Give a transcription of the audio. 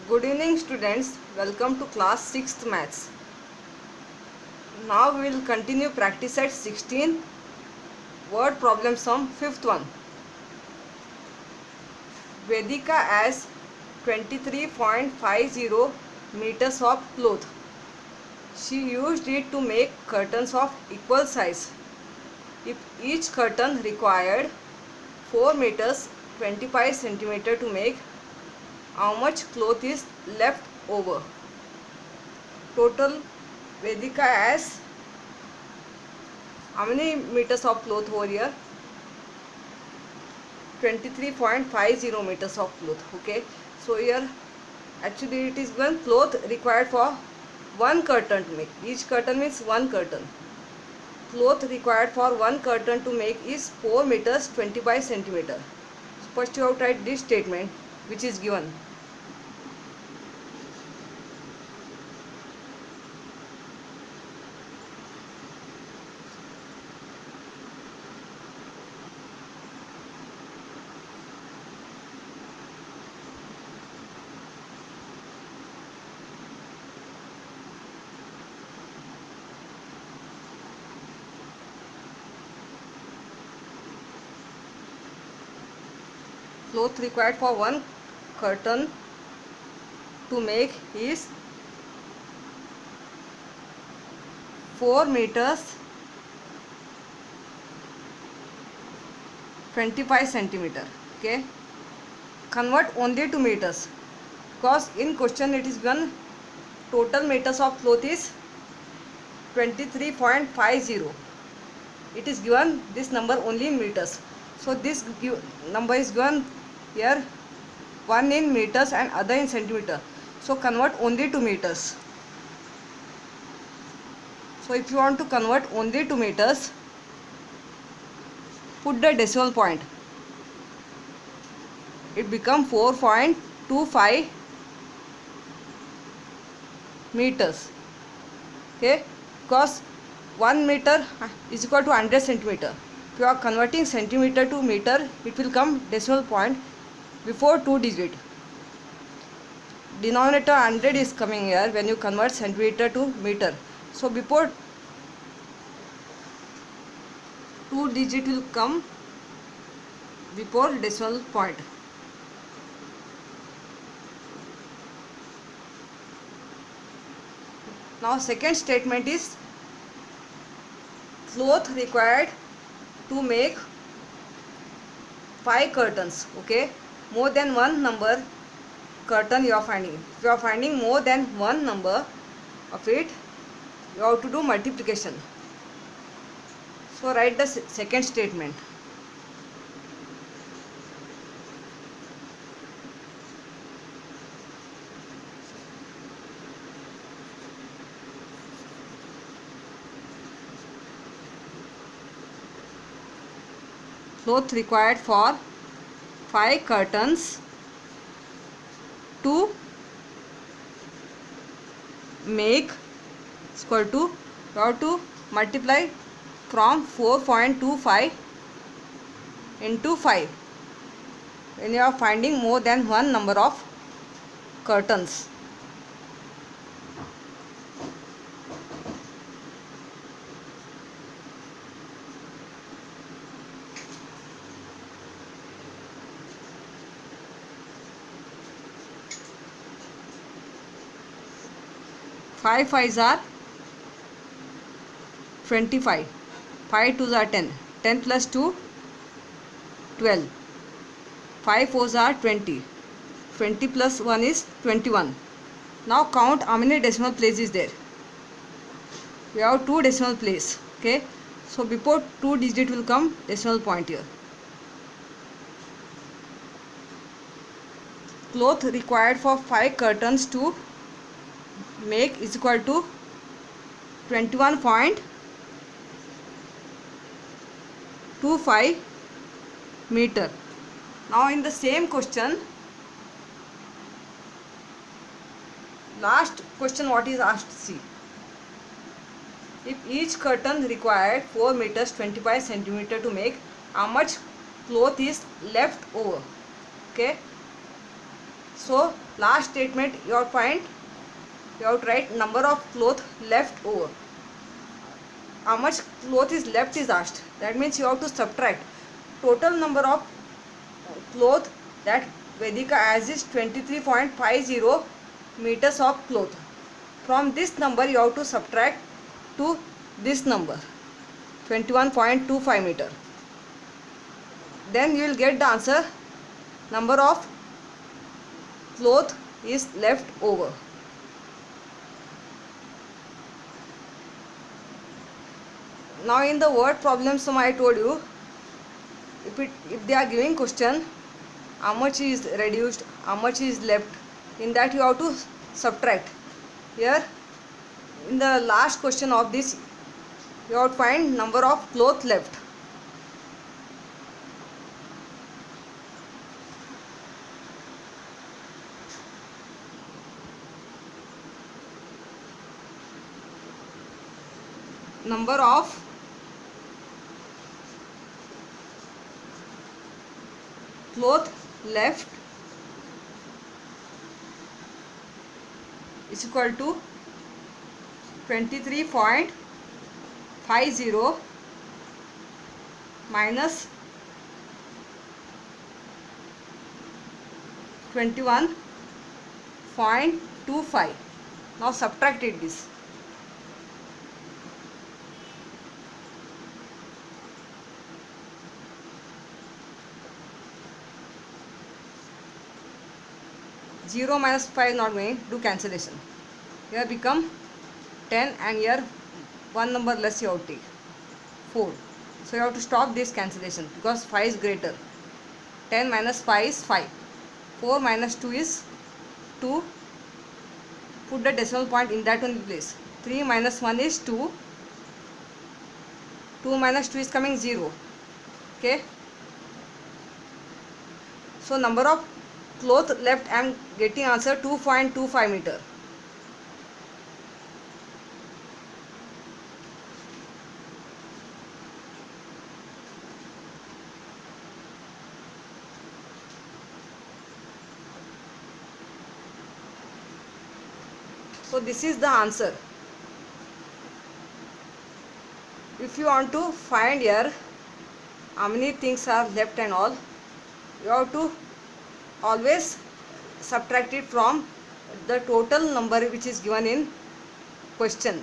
Good evening students, welcome to class 6th maths. Now we will continue practice at 16 word problem sum 5th one. Vedika has 23.50 meters of cloth. She used it to make curtains of equal size. If each curtain required 4 meters 25 centimeter to make, how much cloth is left over? Total Vedika has how many meters of cloth over here? 23.50 meters of cloth. Okay, so here actually it is one cloth required for one curtain to make. Each curtain means one curtain. Cloth required for one curtain to make is 4 meters 25 centimeter. So first you have to write this statement which is given. Cloth required for one curtain to make is 4 meters 25 centimeter. Okay, convert only to meters because in question it is given total meters of cloth is 23.50. it is given this number only in meters, so this number is given here, one in meters and other in centimeter, so convert only to meters. So if you want to convert only to meters, put the decimal point, it become 4.25 meters. Okay, because 1 meter is equal to 100 centimeter. If you are converting centimeter to meter, it will come decimal point before 2 digit. Denominator 100 is coming here when you convert centimeter to meter. So before 2 digit will come before decimal point. Now second statement is cloth required to make 5 curtains. Okay, more than one number curtain you are finding. If you are finding more than one number of it, you have to do multiplication. So write the second statement. Cloth required for 5 curtains to make is equal to, you have to multiply from 4.25 into 5 when you are finding more than one number of curtains. Five fives are 25, 5 twos are 10, 10 plus 2 12, 5 fours are 20, 20 plus 1 is 21. Now count how many decimal places is there. We have 2 decimal place. Okay, so before 2 digit will come decimal point here. Cloth required for 5 curtains to make is equal to 21.25 meter. Now in the same question, last question what is asked, see, if each curtain required 4 meters 25 centimeter to make, how much cloth is left over? Okay, so last statement you have to write number of cloth left over. How much cloth is left is asked. That means you have to subtract total number of cloth that Vedika has is 23.50 meters of cloth. From this number you have to subtract to this number 21.25 meter. Then you will get the answer. Number of cloth is left over. Now in the word problem sum I told you, if they are giving question how much is reduced, how much is left, in that you have to subtract. Here in the last question of this you have to find number of cloth left. Number of cloth left is equal to 23.50 minus 21.25. Now subtracted this. Zero minus 5 not going, do cancellation. Here become 10 and here one number less you have to take 4. So you have to stop this cancellation because 5 is greater. 10 minus 5 is 5. 4 minus 2 is 2. Put the decimal point in that one place. 3 minus 1 is 2. 2 minus 2 is coming 0. Okay. So number of cloth left I am getting answer 2.25 meter. So this is the answer. If you want to find here how many things are left and all, you have to always subtract it from the total number which is given in question.